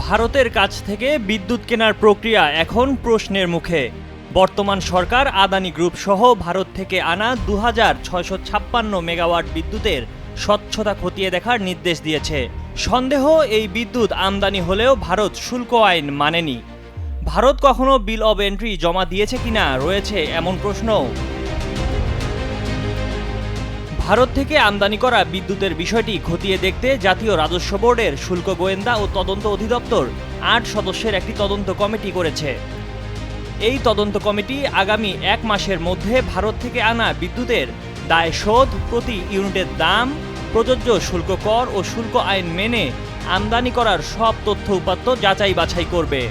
ভারতের কাছ থেকে বিদ্যুৎ কেনার প্রক্রিয়া এখন প্রশ্নের মুখে। বর্তমান সরকার আদানি গ্রুপ সহ ভারত থেকে আনা 2656 মেগাওয়াট বিদ্যুতের স্বচ্ছতা খতিয়ে দেখার নির্দেশ দিয়েছে। সন্দেহ, এই বিদ্যুৎ আমদানি হলেও ভারত শুল্ক আইন মানেনি। ভারত কখনো বিল অব এন্ট্রি জমা দিয়েছে কিনা রয়েছে এমন প্রশ্নও। ভারত থেকে আমদানি করা বিদ্যুতের বিষয়টি খতিয়ে দেখতে জাতীয় রাজস্ব বোর্ডের শুল্ক গোয়েন্দা ও তদন্ত অধিদপ্তর ৮ সদস্যের একটি তদন্ত কমিটি করেছে। এই তদন্ত কমিটি আগামী ১ মাসের মধ্যে ভারত থেকে আনা বিদ্যুতের দায় শোধ, প্রতি ইউনিটের দাম, প্রযোজ্য শুল্ক কর ও শুল্ক আইন মেনে আমদানি করার সব তথ্য উপাত্ত যাচাই বাছাই করবে।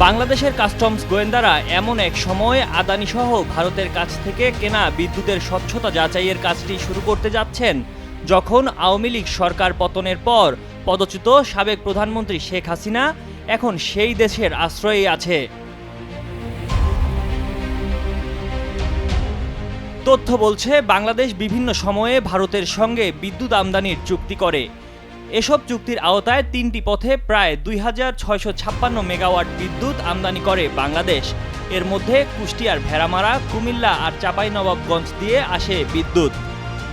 বাংলাদেশের কাস্টমস গোয়েন্দারা এমন এক সময় আদানি সহ ভারতের কাছ থেকে কেনা বিদ্যুতের স্বচ্ছতা যাচাইয়ের কাজটি শুরু করতে যাচ্ছেন, যখন আওয়ামী লীগ সরকার পতনের পর পদচ্যুত সাবেক প্রধানমন্ত্রী শেখ হাসিনা এখন সেই দেশের আশ্রয়ে আছে। তথ্য বলছে, বাংলাদেশ বিভিন্ন সময়ে ভারতের সঙ্গে বিদ্যুৎ আমদানির চুক্তি করে। এসব চুক্তির আওতায় ৩টি পথে প্রায় 2656 মেগাওয়াট বিদ্যুৎ আমদানি করে বাংলাদেশ। এর মধ্যে কুষ্টিয়ার ভেড়ামারা, কুমিল্লা আর চাঁপাইনবাবগঞ্জ দিয়ে আসে বিদ্যুৎ।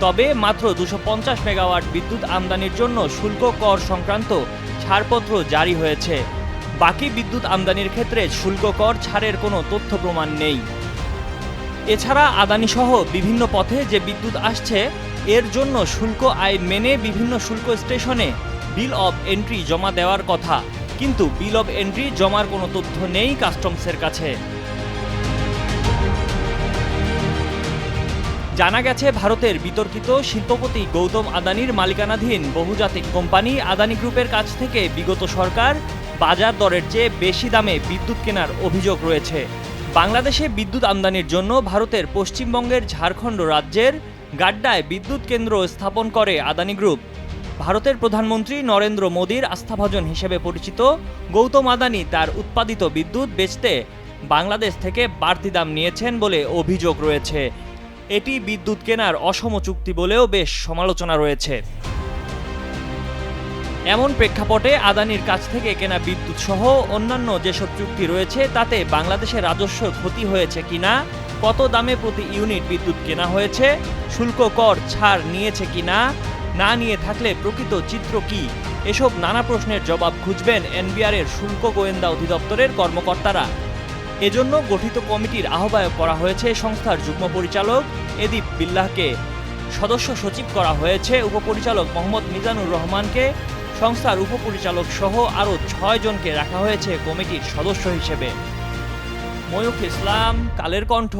তবে মাত্র 250 মেগাওয়াট বিদ্যুৎ আমদানির জন্য শুল্ক কর সংক্রান্ত ছাড়পত্র জারি হয়েছে। বাকি বিদ্যুৎ আমদানির ক্ষেত্রে শুল্ক কর ছাড়ের কোনো তথ্য প্রমাণ নেই। এছাড়া আদানি সহ বিভিন্ন পথে যে বিদ্যুৎ আসছে, এর জন্য শুল্ক আইন মেনে বিভিন্ন শুল্ক স্টেশনে বিল অব এন্ট্রি জমা দেওয়ার কথা, কিন্তু বিল অব এন্ট্রি জমার কোনো তথ্য নেই কাস্টমসের কাছে। জানা গেছে, ভারতের বিতর্কিত শিল্পপতি গৌতম আদানির মালিকানাধীন বহুজাতিক কোম্পানি আদানি গ্রুপের কাছ থেকে বিগত সরকার বাজার দরের চেয়ে বেশি দামে বিদ্যুৎ কেনার অভিযোগ রয়েছে। বাংলাদেশে বিদ্যুৎ আমদানির জন্য ভারতের পশ্চিমবঙ্গের ঝাড়খণ্ড রাজ্যের গাড্ডায় বিদ্যুৎ কেন্দ্র স্থাপন করে আদানি গ্রুপ। ভারতের প্রধানমন্ত্রী নরেন্দ্র মোদীর আস্থাভাজন হিসেবে পরিচিত গৌতম আদানি তার উৎপাদিত বিদ্যুৎ বেচতে বাংলাদেশ থেকে বাড়তি দাম নিয়েছেন বলে অভিযোগ রয়েছে। এটি বিদ্যুৎ কেনার অসম চুক্তি বলেও বেশ সমালোচনা রয়েছে। এমন প্রেক্ষাপটে আদানির কাছ থেকে কেনা বিদ্যুৎ সহ অন্যান্য যেসব চুক্তি রয়েছে, তাতে বাংলাদেশের রাজস্ব ক্ষতি হয়েছে কিনা, কত দামে প্রতি ইউনিট বিদ্যুৎ কেনা হয়েছে, শুল্ক কর ছাড় নিয়েছে কিনা, না নিয়ে থাকলে প্রকৃত চিত্র কি, এসব নানা প্রশ্নের জবাব খুঁজবেন এনবিআরের শুল্ক গোয়েন্দা অধিদপ্তরের কর্মকর্তারা। এজন্য গঠিত কমিটির আহ্বায়ক করা হয়েছে সংস্থার যুগ্ম পরিচালক এদিব বিল্লাহকে। সদস্য সচিব করা হয়েছে উপপরিচালক মোহাম্মদ মিজানুর রহমানকে। সংস্থার উপপরিচালক সহ আরও ৬ জনকে রাখা হয়েছে কমিটির সদস্য হিসেবে। ময়ূখ ইসলাম, কালের কণ্ঠ।